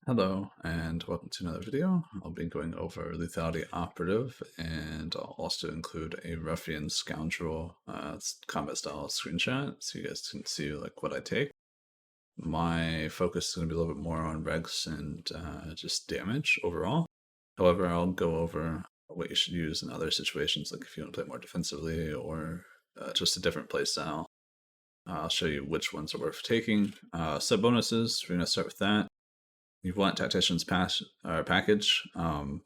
Hello, and welcome to another video. I'll be going over Lethality Operative, and I'll also include a Ruffian Scoundrel combat style screenshot, so you guys can see like what I take. My focus is going to be a little bit more on regs and just damage overall. However, I'll go over what you should use in other situations, like if you want to play more defensively or just a different playstyle. I'll show you which ones are worth taking. Set bonuses, we're going to start with that. You want Tactician's package. You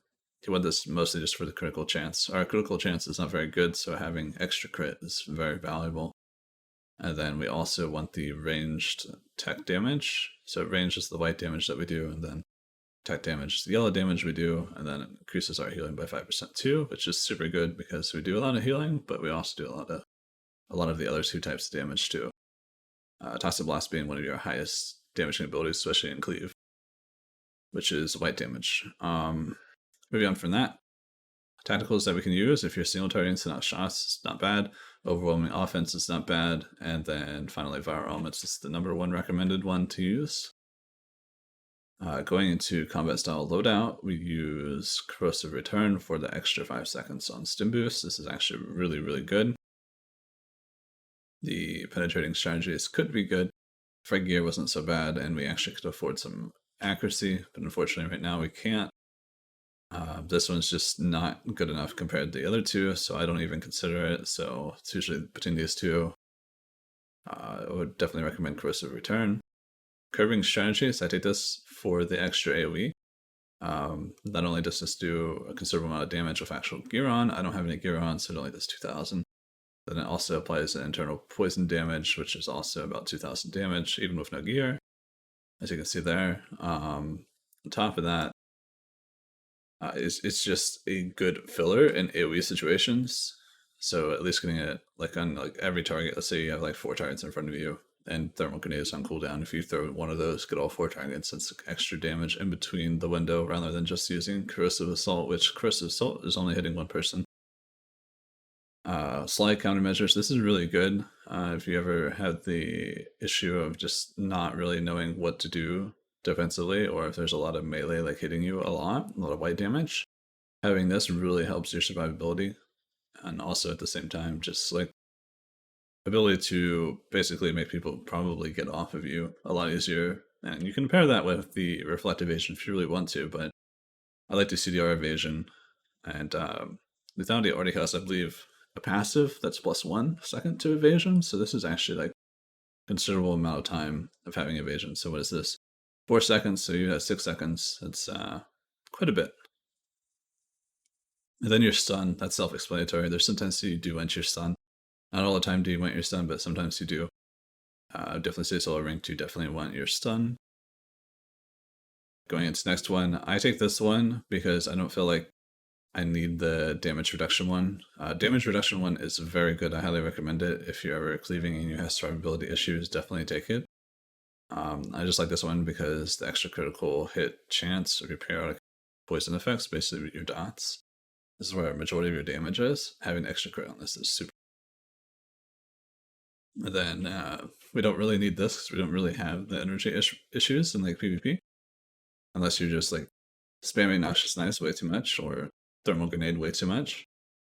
want this mostly just for the critical chance. Our critical chance is not very good, so having extra crit is very valuable. And then we also want the ranged tech damage. So range is the white damage that we do, and then tech damage is the yellow damage we do, and then it increases our healing by 5% too, which is super good because we do a lot of healing, but we also do a lot of the other two types of damage too. Toxic Blast being one of your highest damaging abilities, especially in cleave, which is white damage. Moving on from that, tacticals that we can use if you're single targeting send out shots, it's not bad. Overwhelming offense is not bad. And then finally, viral elements is the #1 recommended one to use. Going into combat style loadout, we use corrosive return for the extra 5 seconds on stim boost. This is actually really, really good. The penetrating strategies could be good. Frag gear wasn't so bad, and we actually could afford some accuracy, but unfortunately right now we can't. This one's just not good enough compared to the other two, so I don't even consider it. So it's usually between these two. I would definitely recommend corrosive return. Curving strategies, I take this for the extra AoE. Not only does this do a considerable amount of damage with actual gear on, I don't have any gear on, so it only does 2000. Then it also applies an internal poison damage, which is also about 2000 damage, even with no gear, as you can see there. On top of that, it's just a good filler in AoE situations. So at least getting it like on like every target. Let's say you have like 4 targets in front of you, and thermal grenade is on cooldown. If you throw one of those, get all 4 targets. It's extra damage in between the window, rather than just using corrosive assault, which corrosive assault is only hitting one person. Slide countermeasures. This is really good if you ever had the issue of just not really knowing what to do defensively, or if there's a lot of melee like hitting you a lot of white damage. Having this really helps your survivability, and also at the same time just like ability to basically make people probably get off of you a lot easier. And you can pair that with the reflective evasion if you really want to, but I like to CDR evasion, and Lethality already has, I believe, a passive that's +1 second to evasion, so this is actually like considerable amount of time of having evasion. So what is this? 4 seconds, so you have 6 seconds. That's quite a bit. And then your stun, that's self-explanatory. There's sometimes you do want your stun. Not all the time do you want your stun, but sometimes you do. Definitely say solo rank, you definitely want your stun. Going into next one, I take this one because I don't feel like I need the damage reduction one. Damage reduction one is very good. I highly recommend it. If you're ever cleaving and you have survivability issues, definitely take it. I just like this one because the extra critical hit chance of your periodic poison effects, basically your dots. This is where a majority of your damage is. Having extra crit on this is super. And then we don't really need this because we don't really have the energy issues in like PvP. Unless you're just like spamming Noxious Knives way too much or thermal grenade way too much.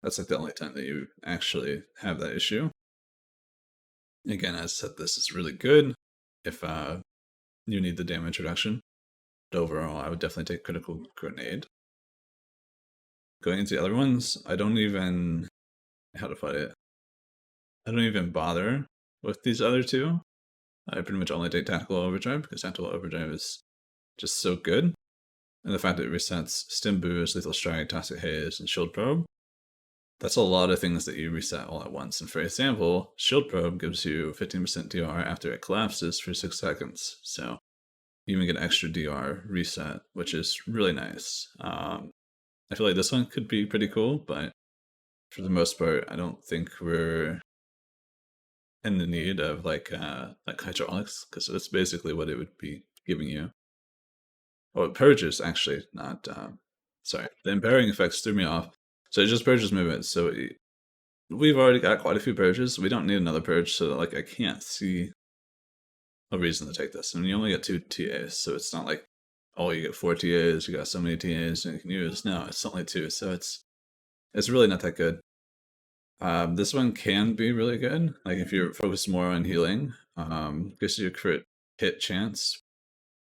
That's like the only time that you actually have that issue. Again, as I said, this is really good if you need the damage reduction. But overall, I would definitely take critical grenade. Going into the other ones, I don't even, how to put it, I don't even bother with these other two. I pretty much only take Tactical Overdrive because Tactical Overdrive is just so good. And the fact that it resets Stim Boost, Lethal Strike, Toxic Haze, and Shield Probe, that's a lot of things that you reset all at once. And for example, Shield Probe gives you 15% DR after it collapses for 6 seconds. So you even get extra DR reset, which is really nice. I feel like this one could be pretty cool, but for the most part, I don't think we're in the need of like hydraulics, because that's basically what it would be giving you. Oh, it purges, actually, not, sorry. The impairing effects threw me off. So it just purges movement. So we've already got quite a few purges. We don't need another purge, so like I can't see a reason to take this. And you only get 2 TAs, so it's not like oh, you get 4 TAs, you got so many TAs and you can use. No, it's only 2, so it's really not that good. This one can be really good, like if you're focused more on healing, gives you a crit hit chance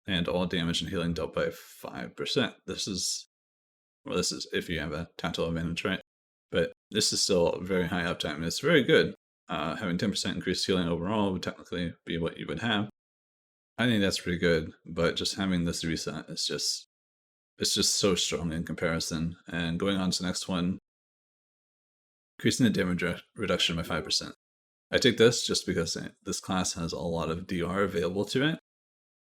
and all damage and healing dealt by 5%. This is if you have a tactile advantage, right? But this is still very high uptime. It's very good. Having 10% increased healing overall would technically be what you would have. I think that's pretty good, but just having this reset is it's just so strong in comparison. And going on to the next one, increasing the damage reduction by 5%. I take this just because this class has a lot of DR available to it.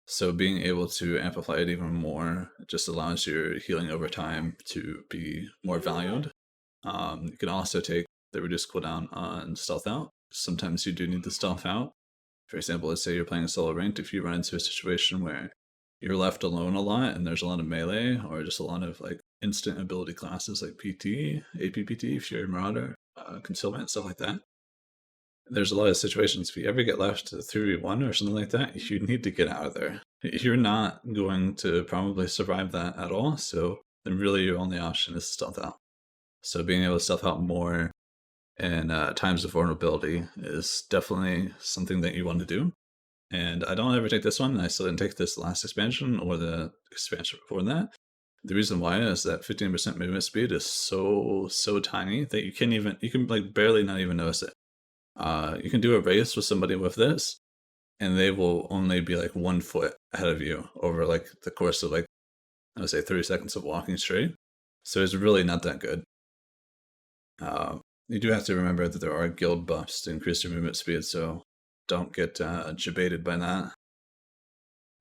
So being able to amplify it even more just allows your healing over time to be more valued. You can also take the reduced cooldown on stealth out. Sometimes you do need the stealth out. For example, let's say you're playing a solo ranked. If you run into a situation where you're left alone a lot and there's a lot of melee or just a lot of like instant ability classes like PT, APPT, Fury Marauder, Concealment, stuff like that. There's a lot of situations if you ever get left to 3v1 or something like that, you need to get out of there. You're not going to probably survive that at all, so then really your only option is stealth out. So being able to stealth out more in times of vulnerability is definitely something that you want to do. And I don't ever take this one, and I still didn't take this last expansion or the expansion before that. The reason why is that 15% movement speed is so tiny that you can like barely not even notice it. You can do a race with somebody with this, and they will only be like 1 foot ahead of you over like the course of like, I would say 30 seconds of walking straight. So it's really not that good. You do have to remember that there are guild buffs to increase your movement speed, so don't get jebaited by that.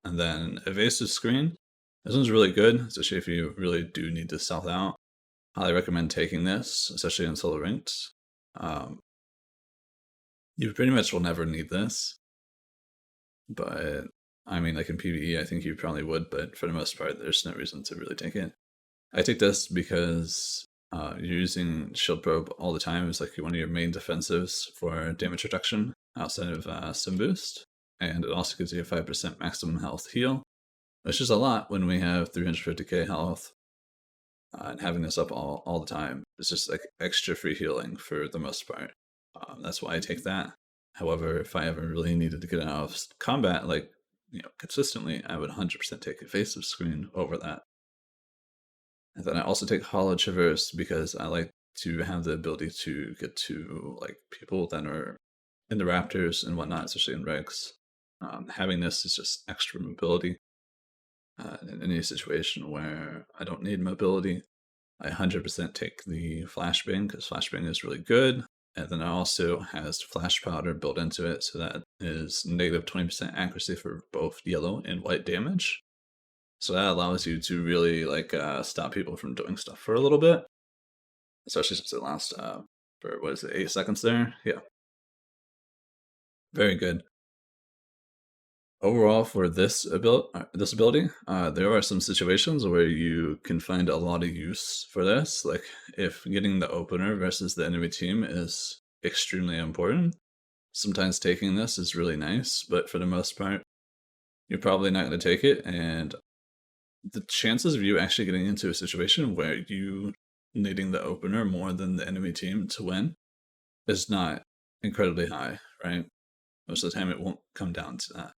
And then evasive screen. This one's really good, especially if you really do need to stealth out. Highly recommend taking this, especially in solo ranks. You pretty much will never need this, but I mean, like in PvE, I think you probably would, but for the most part, there's no reason to really take it. I take this because you're using Shield Probe all the time. It's like one of your main defensives for damage reduction outside of Sim Boost, and it also gives you a 5% maximum health heal, which is a lot when we have 350k health. And having this up all the time is just like extra free healing for the most part. That's why I take that. However, if I ever really needed to get out of combat, like consistently, I would 100% take evasive screen over that. And then I also take Hollow Traverse because I like to have the ability to get to like people that are in the Raptors and whatnot, especially in regs. Having this is just extra mobility. In any situation where I don't need mobility, I 100% take the Flashbang because Flashbang is really good. And then it also has Flash Powder built into it, so that is negative 20% accuracy for both yellow and white damage. So that allows you to really like stop people from doing stuff for a little bit, especially since it lasts for 8 seconds there. Yeah, very good. Overall, for this ability, there are some situations where you can find a lot of use for this. Like if getting the opener versus the enemy team is extremely important, sometimes taking this is really nice, but for the most part, you're probably not going to take it. And the chances of you actually getting into a situation where you needing the opener more than the enemy team to win is not incredibly high, right? Most of the time, it won't come down to that.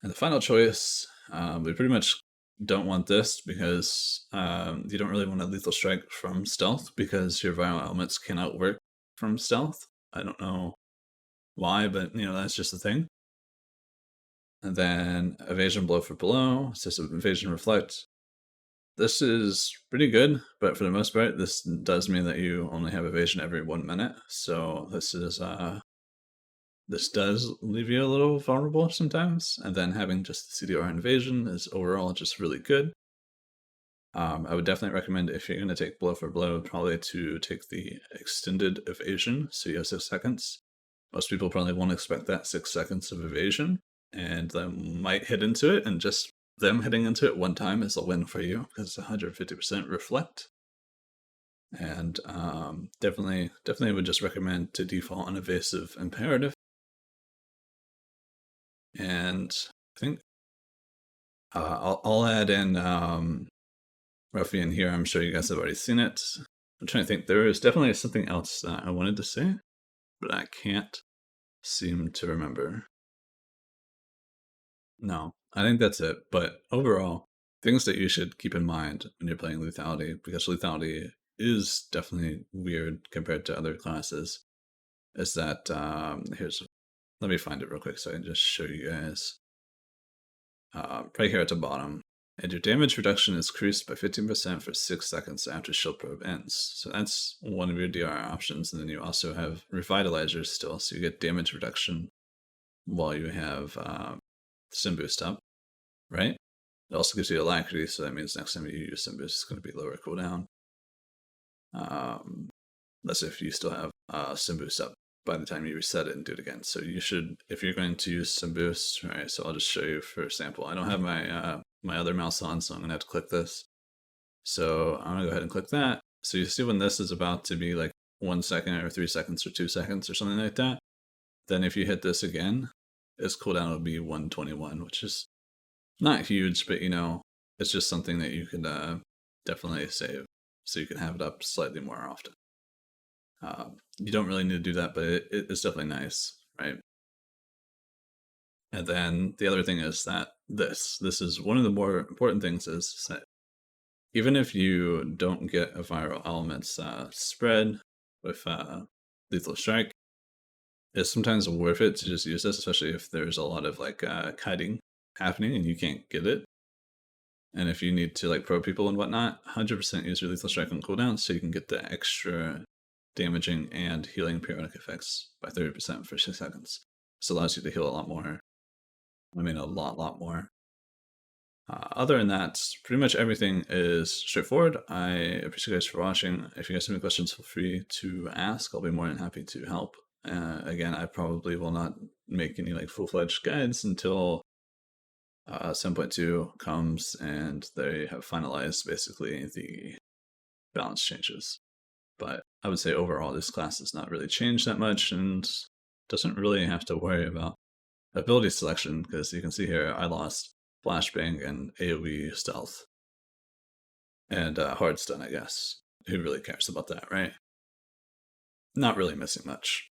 And the final choice, we pretty much don't want this because you don't really want a lethal strike from stealth because your viral elements cannot work from stealth. I don't know why, but that's just the thing. And then evasion blow for below, system evasion reflect. This is pretty good, but for the most part, this does mean that you only have evasion every 1 minute. So this does leave you a little vulnerable sometimes, and then having just the CDR invasion is overall just really good. I would definitely recommend if you're going to take blow for blow, probably to take the extended evasion, so you have 6 seconds. Most people probably won't expect that 6 seconds of evasion, and they might hit into it, and just them hitting into it 1 time is a win for you, because it's 150% reflect. And definitely would just recommend to default on evasive imperative. And I think I'll add in Ruffian here. I'm sure you guys have already seen it. I'm trying to think. There is definitely something else that I wanted to say, but I can't seem to remember. No, I think that's it. But overall, things that you should keep in mind when you're playing Lethality, because Lethality is definitely weird compared to other classes, is that let me find it real quick so I can just show you guys. Right here at the bottom. And your damage reduction is increased by 15% for 6 seconds after shield probe ends. So that's one of your DR options. And then you also have revitalizers still, so you get damage reduction while you have Sim Boost up, right? It also gives you alacrity, so that means next time you use Sim Boost, it's going to be lower cooldown. That's if you still have Sim Boost up by the time you reset it and do it again. So you should, if you're going to use Sim Boost, right? So I'll just show you for example. I don't have my my other mouse on, so I'm gonna have to click this. So I'm gonna go ahead and click that. So you see when this is about to be like 1 second or 3 seconds or 2 seconds or something like that. Then if you hit this again, its cooldown will be 121, which is not huge, but you know, it's just something that you can definitely save, so you can have it up slightly more often. You don't really need to do that, but it's definitely nice, right? And then the other thing is that this is one of the more important things is that even if you don't get a viral elements spread with lethal strike, it's sometimes worth it to just use this, especially if there's a lot of like kiting happening and you can't get it. And if you need to like probe people and whatnot, 100% use your lethal strike on cooldown so you can get the extra damaging and healing periodic effects by 30% for 6 seconds. This allows you to heal a lot more. I mean, a lot more. Other than that, pretty much everything is straightforward. I appreciate you guys for watching. If you guys have any questions, feel free to ask. I'll be more than happy to help. Again, I probably will not make any like full-fledged guides until 7.2 comes and they have finalized basically the balance changes. But I would say overall, this class has not really changed that much and doesn't really have to worry about ability selection, because you can see here I lost Flashbang and AoE stealth. And hard stun, I guess. Who really cares about that, right? Not really missing much.